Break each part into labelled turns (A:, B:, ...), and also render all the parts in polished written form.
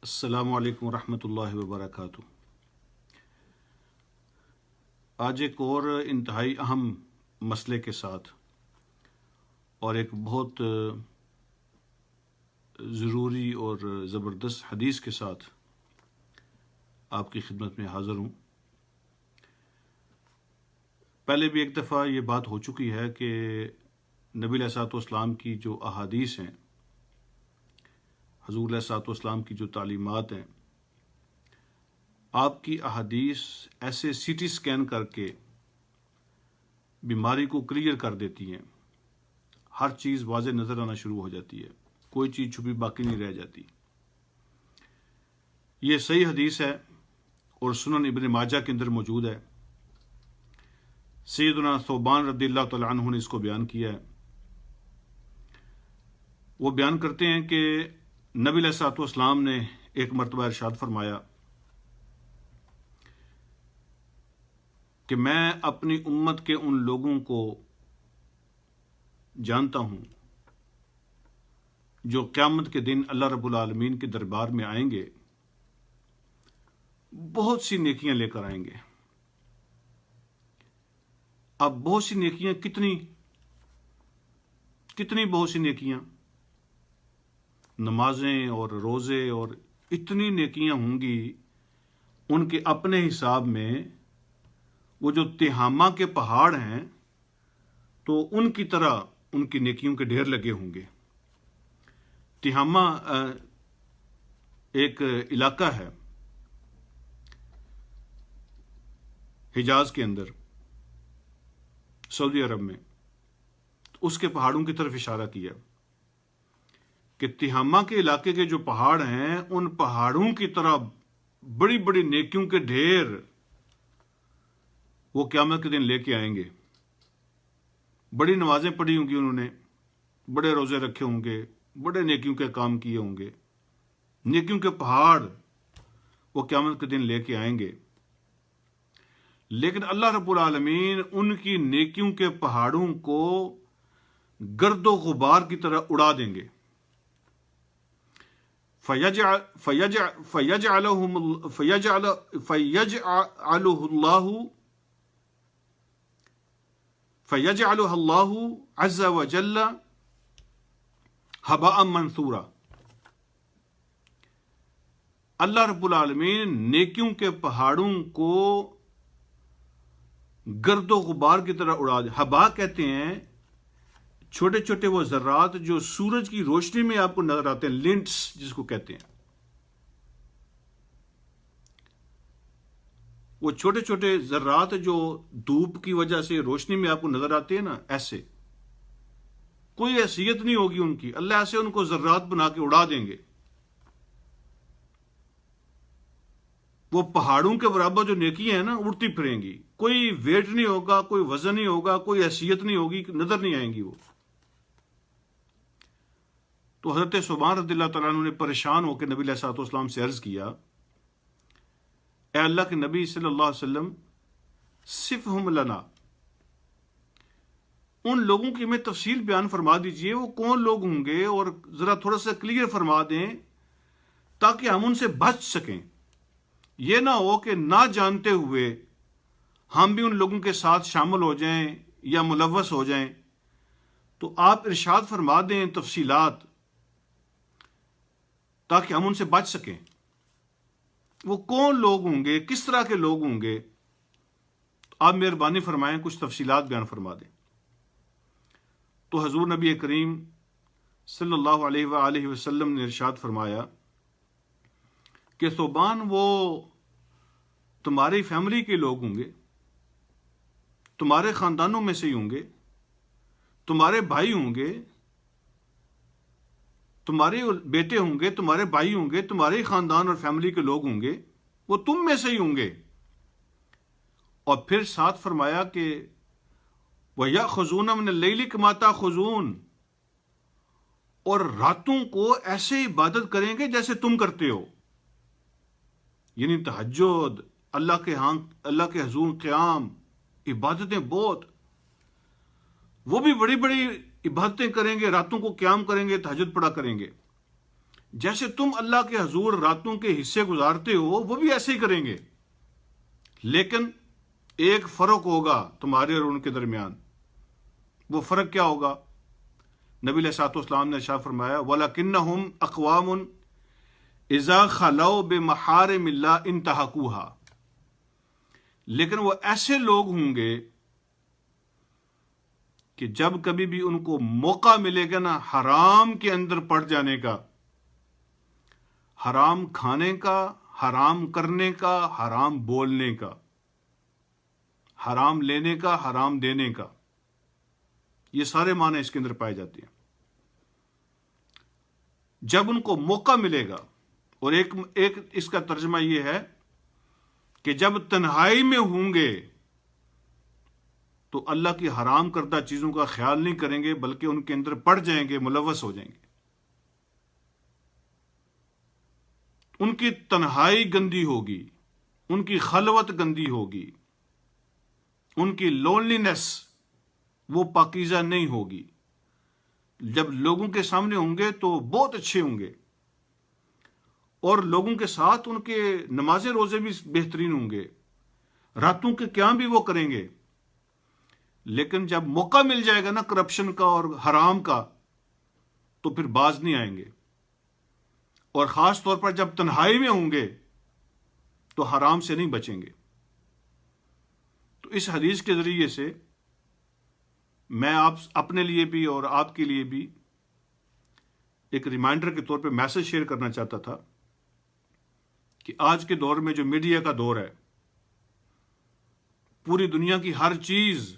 A: السلام علیکم ورحمۃ اللہ وبرکاتہ۔ آج ایک اور انتہائی اہم مسئلے کے ساتھ اور ایک بہت ضروری اور زبردست حدیث کے ساتھ آپ کی خدمت میں حاضر ہوں۔ پہلے بھی ایک دفعہ یہ بات ہو چکی ہے کہ نبی علیہ الصلوۃ والسلام کی جو احادیث ہیں، حضور علیہ الصلوۃ والسلام کی جو تعلیمات ہیں، آپ کی احادیث ایسے سی ٹی اسکین کر کے بیماری کو کلیئر کر دیتی ہیں، ہر چیز واضح نظر آنا شروع ہو جاتی ہے، کوئی چیز چھپی باقی نہیں رہ جاتی۔ یہ صحیح حدیث ہے اور سنن ابن ماجہ کے اندر موجود ہے۔ سیدنا ثوبان رضی اللہ تعالیٰ عنہ نے اس کو بیان کیا ہے۔ وہ بیان کرتے ہیں کہ نبی علیہ الصلوۃ والسلام نے ایک مرتبہ ارشاد فرمایا کہ میں اپنی امت کے ان لوگوں کو جانتا ہوں جو قیامت کے دن اللہ رب العالمین کے دربار میں آئیں گے، بہت سی نیکیاں لے کر آئیں گے۔ اب بہت سی نیکیاں کتنی بہت سی نیکیاں، نمازیں اور روزے اور اتنی نیکیاں ہوں گی، ان کے اپنے حساب میں وہ جو تہامہ کے پہاڑ ہیں تو ان کی طرح ان کی نیکیوں کے ڈھیر لگے ہوں گے۔ تہامہ ایک علاقہ ہے حجاز کے اندر، سعودی عرب میں، اس کے پہاڑوں کی طرف اشارہ کیا کہ تہامہ کے علاقے کے جو پہاڑ ہیں، ان پہاڑوں کی طرح بڑی بڑی نیکیوں کے ڈھیر وہ قیامت کے دن لے کے آئیں گے۔ بڑی نمازیں پڑھی ہوں گی انہوں نے، بڑے روزے رکھے ہوں گے، بڑے نیکیوں کے کام کیے ہوں گے، نیکیوں کے پہاڑ وہ قیامت کے دن لے کے آئیں گے۔ لیکن اللہ رب العالمین ان کی نیکیوں کے پہاڑوں کو گرد و غبار کی طرح اڑا دیں گے۔ فَيَجْعَلُهَا اللَّهُ عَزَّ وَجَلَّ هَبَاءً مَنْثُورًا۔ اللہ رب العالمین نیکیوں کے پہاڑوں کو گرد و غبار کی طرح اڑا دے۔ ہبا کہتے ہیں چھوٹے چھوٹے وہ ذرات جو سورج کی روشنی میں آپ کو نظر آتے ہیں، لنٹس جس کو کہتے ہیں، وہ چھوٹے چھوٹے ذرات جو دھوپ کی وجہ سے روشنی میں آپ کو نظر آتے ہیں نا، ایسے کوئی حیثیت نہیں ہوگی ان کی، اللہ ایسے ان کو ذرات بنا کے اڑا دیں گے۔ وہ پہاڑوں کے برابر جو نیکیاں ہیں نا، اڑتی پھریں گی، کوئی ویٹ نہیں ہوگا، کوئی وزن نہیں ہوگا، کوئی حیثیت نہیں ہوگی، نظر نہیں آئیں گی وہ۔ تو حضرت ثوبان رضی اللہ تعالیٰ عنہ نے پریشان ہو کے نبی علیہ الصلوۃ والسلام سے عرض کیا، اے اللہ کے نبی صلی اللہ علیہ وسلم، صفہم لنا، ان لوگوں کی ہمیں تفصیل بیان فرما دیجئے، وہ کون لوگ ہوں گے، اور ذرا تھوڑا سا کلیئر فرما دیں تاکہ ہم ان سے بچ سکیں۔ یہ نہ ہو کہ نہ جانتے ہوئے ہم بھی ان لوگوں کے ساتھ شامل ہو جائیں یا ملوث ہو جائیں۔ تو آپ ارشاد فرما دیں تفصیلات تاکہ ہم ان سے بچ سکیں۔ وہ کون لوگ ہوں گے، کس طرح کے لوگ ہوں گے، آپ مہربانی فرمائیں کچھ تفصیلات بیان فرما دیں۔ تو حضور نبی کریم صلی اللہ علیہ وآلہ وسلم نے ارشاد فرمایا کہ ثوبان، وہ تمہاری فیملی کے لوگ ہوں گے، تمہارے خاندانوں میں سے ہی ہوں گے، تمہارے بھائی ہوں گے، تمہارے بیٹے ہوں گے، تمہارے بھائی ہوں گے، تمہارے خاندان اور فیملی کے لوگ ہوں گے، وہ تم میں سے ہی ہوں گے۔ اور پھر ساتھ فرمایا کہ وَيَأْخُذُونَ مِنَ اللَّيْلِ كَمَا تَأْخُذُونَ، اور راتوں کو ایسے عبادت کریں گے جیسے تم کرتے ہو، یعنی تہجد، اللہ کے حضور قیام، عبادتیں بہت، وہ بھی بڑی بڑی عبادتیں کریں گے، راتوں کو قیام کریں گے، تہجد پڑھا کریں گے۔ جیسے تم اللہ کے حضور راتوں کے حصے گزارتے ہو وہ بھی ایسے ہی کریں گے، لیکن ایک فرق ہوگا تمہارے اور ان کے درمیان۔ وہ فرق کیا ہوگا؟ نبی علیہ الصلوۃ والسلام نے ارشاد فرمایا وَلَكِنَّهُمْ أَقْوَامٌ إِذَا خَلَوْا بِمَحَارِمِ اللَّهِ انتهكوها، لیکن وہ ایسے لوگ ہوں گے کہ جب کبھی بھی ان کو موقع ملے گا نا حرام کے اندر پڑ جانے کا، حرام کھانے کا، حرام کرنے کا، حرام بولنے کا، حرام لینے کا، حرام دینے کا، یہ سارے معنی اس کے اندر پائے جاتے ہیں۔ جب ان کو موقع ملے گا، اور ایک اس کا ترجمہ یہ ہے کہ جب تنہائی میں ہوں گے تو اللہ کی حرام کردہ چیزوں کا خیال نہیں کریں گے، بلکہ ان کے اندر پڑ جائیں گے، ملوث ہو جائیں گے۔ ان کی تنہائی گندی ہوگی، ان کی خلوت گندی ہوگی، ان کی لونلینس وہ پاکیزہ نہیں ہوگی۔ جب لوگوں کے سامنے ہوں گے تو بہت اچھے ہوں گے، اور لوگوں کے ساتھ ان کے نمازیں روزے بھی بہترین ہوں گے، راتوں کے قیام بھی وہ کریں گے، لیکن جب موقع مل جائے گا نا کرپشن کا اور حرام کا تو پھر باز نہیں آئیں گے، اور خاص طور پر جب تنہائی میں ہوں گے تو حرام سے نہیں بچیں گے۔ تو اس حدیث کے ذریعے سے میں آپ اپنے لیے بھی اور آپ کے لیے بھی ایک ریمائنڈر کے طور پہ میسج شیئر کرنا چاہتا تھا کہ آج کے دور میں جو میڈیا کا دور ہے، پوری دنیا کی ہر چیز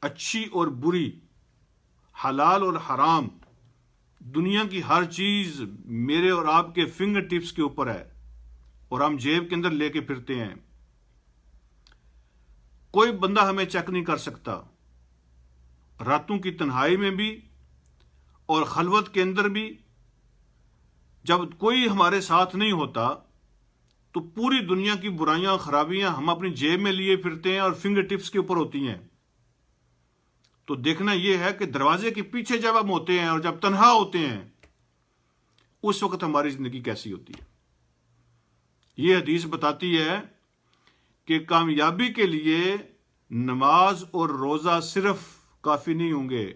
A: اچھی اور بری، حلال اور حرام، دنیا کی ہر چیز میرے اور آپ کے فنگر ٹپس کے اوپر ہے، اور ہم جیب کے اندر لے کے پھرتے ہیں۔ کوئی بندہ ہمیں چیک نہیں کر سکتا۔ راتوں کی تنہائی میں بھی اور خلوت کے اندر بھی جب کوئی ہمارے ساتھ نہیں ہوتا تو پوری دنیا کی برائیاں، خرابیاں ہم اپنی جیب میں لیے پھرتے ہیں اور فنگر ٹپس کے اوپر ہوتی ہیں۔ تو دیکھنا یہ ہے کہ دروازے کے پیچھے جب ہم ہوتے ہیں اور جب تنہا ہوتے ہیں اس وقت ہماری زندگی کیسی ہوتی ہے۔ یہ حدیث بتاتی ہے کہ کامیابی کے لیے نماز اور روزہ صرف کافی نہیں ہوں گے،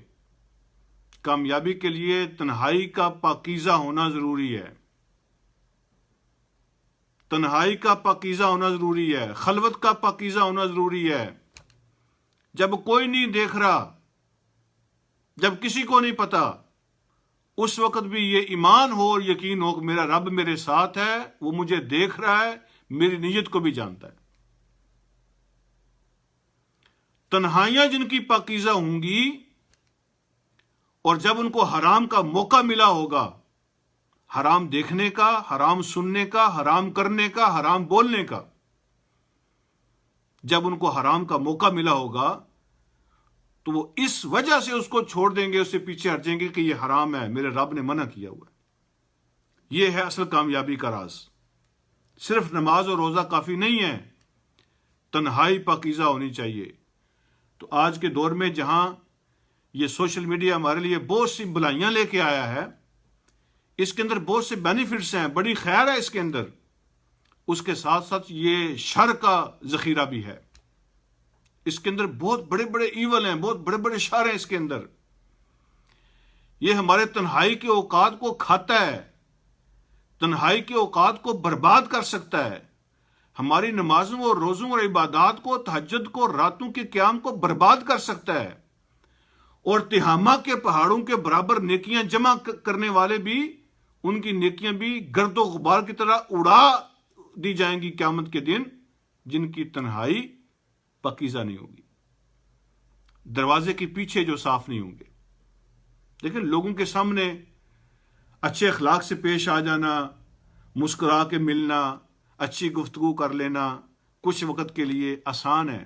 A: کامیابی کے لیے تنہائی کا پاکیزہ ہونا ضروری ہے، تنہائی کا پاکیزہ ہونا ضروری ہے، خلوت کا پاکیزہ ہونا ضروری ہے۔ جب کوئی نہیں دیکھ رہا، جب کسی کو نہیں پتا، اس وقت بھی یہ ایمان ہو اور یقین ہو کہ میرا رب میرے ساتھ ہے، وہ مجھے دیکھ رہا ہے، میری نیت کو بھی جانتا ہے۔ تنہائیاں جن کی پاکیزہ ہوں گی، اور جب ان کو حرام کا موقع ملا ہوگا، حرام دیکھنے کا، حرام سننے کا، حرام کرنے کا، حرام بولنے کا، جب ان کو حرام کا موقع ملا ہوگا تو وہ اس وجہ سے اس کو چھوڑ دیں گے، اس سے پیچھے ہٹ جائیں گے کہ یہ حرام ہے، میرے رب نے منع کیا ہوا ہے۔ یہ ہے اصل کامیابی کا راز۔ صرف نماز اور روزہ کافی نہیں ہے، تنہائی پاکیزہ ہونی چاہیے۔ تو آج کے دور میں جہاں یہ سوشل میڈیا ہمارے لیے بہت سی بلائیاں لے کے آیا ہے، اس کے اندر بہت سے بینیفٹس ہیں، بڑی خیر ہے اس کے اندر، اس کے ساتھ ساتھ یہ شر کا ذخیرہ بھی ہے۔ اس کے اندر بہت بڑے بڑے ایول ہیں، بہت بڑے بڑے شر ہیں اس کے اندر۔ یہ ہمارے تنہائی کے اوقات کو کھاتا ہے، تنہائی کے اوقات کو برباد کر سکتا ہے، ہماری نمازوں اور روزوں اور عبادات کو، تہجد کو، راتوں کے قیام کو برباد کر سکتا ہے، اور تہامہ کے پہاڑوں کے برابر نیکیاں جمع کرنے والے بھی، ان کی نیکیاں بھی گرد و غبار کی طرح اڑا دی جائیں گی قیامت کے دن، جن کی تنہائی پاکیزہ نہیں ہوگی، دروازے کے پیچھے جو صاف نہیں ہوں گے۔ لیکن لوگوں کے سامنے اچھے اخلاق سے پیش آ جانا، مسکرا کے ملنا، اچھی گفتگو کر لینا کچھ وقت کے لیے آسان ہے۔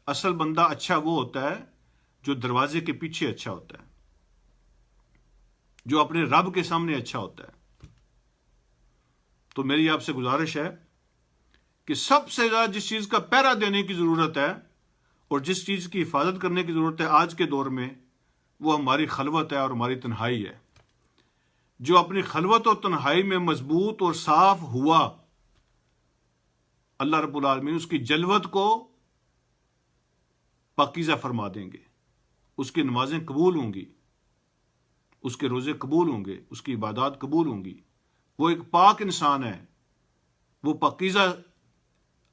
A: اصل بندہ اچھا وہ ہوتا ہے جو دروازے کے پیچھے اچھا ہوتا ہے، جو اپنے رب کے سامنے اچھا ہوتا ہے۔ تو میری آپ سے گزارش ہے کہ سب سے زیادہ جس چیز کا پہرا دینے کی ضرورت ہے اور جس چیز کی حفاظت کرنے کی ضرورت ہے آج کے دور میں، وہ ہماری خلوت ہے اور ہماری تنہائی ہے۔ جو اپنی خلوت اور تنہائی میں مضبوط اور صاف ہوا، اللہ رب العالمین اس کی جلوت کو پاکیزہ فرما دیں گے، اس کی نمازیں قبول ہوں گی، اس کے روزے قبول ہوں گے، اس کی عبادات قبول ہوں گی۔ وہ ایک پاک انسان ہے، وہ پاکیزہ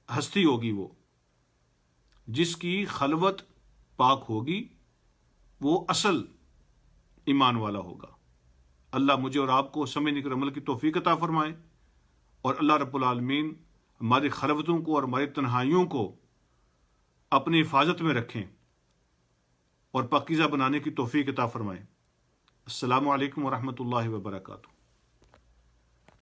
A: ہستی ہوگی، وہ جس کی خلوت پاک ہوگی، وہ اصل ایمان والا ہوگا۔ اللہ مجھے اور آپ کو سمجھنے کے عمل کی توفیق عطا فرمائے، اور اللہ رب العالمین ہماری خلوتوں کو اور ہماری تنہائیوں کو اپنی حفاظت میں رکھیں اور پاکیزہ بنانے کی توفیق عطا فرمائے۔ السلام علیکم ورحمۃ اللہ وبرکاتہ۔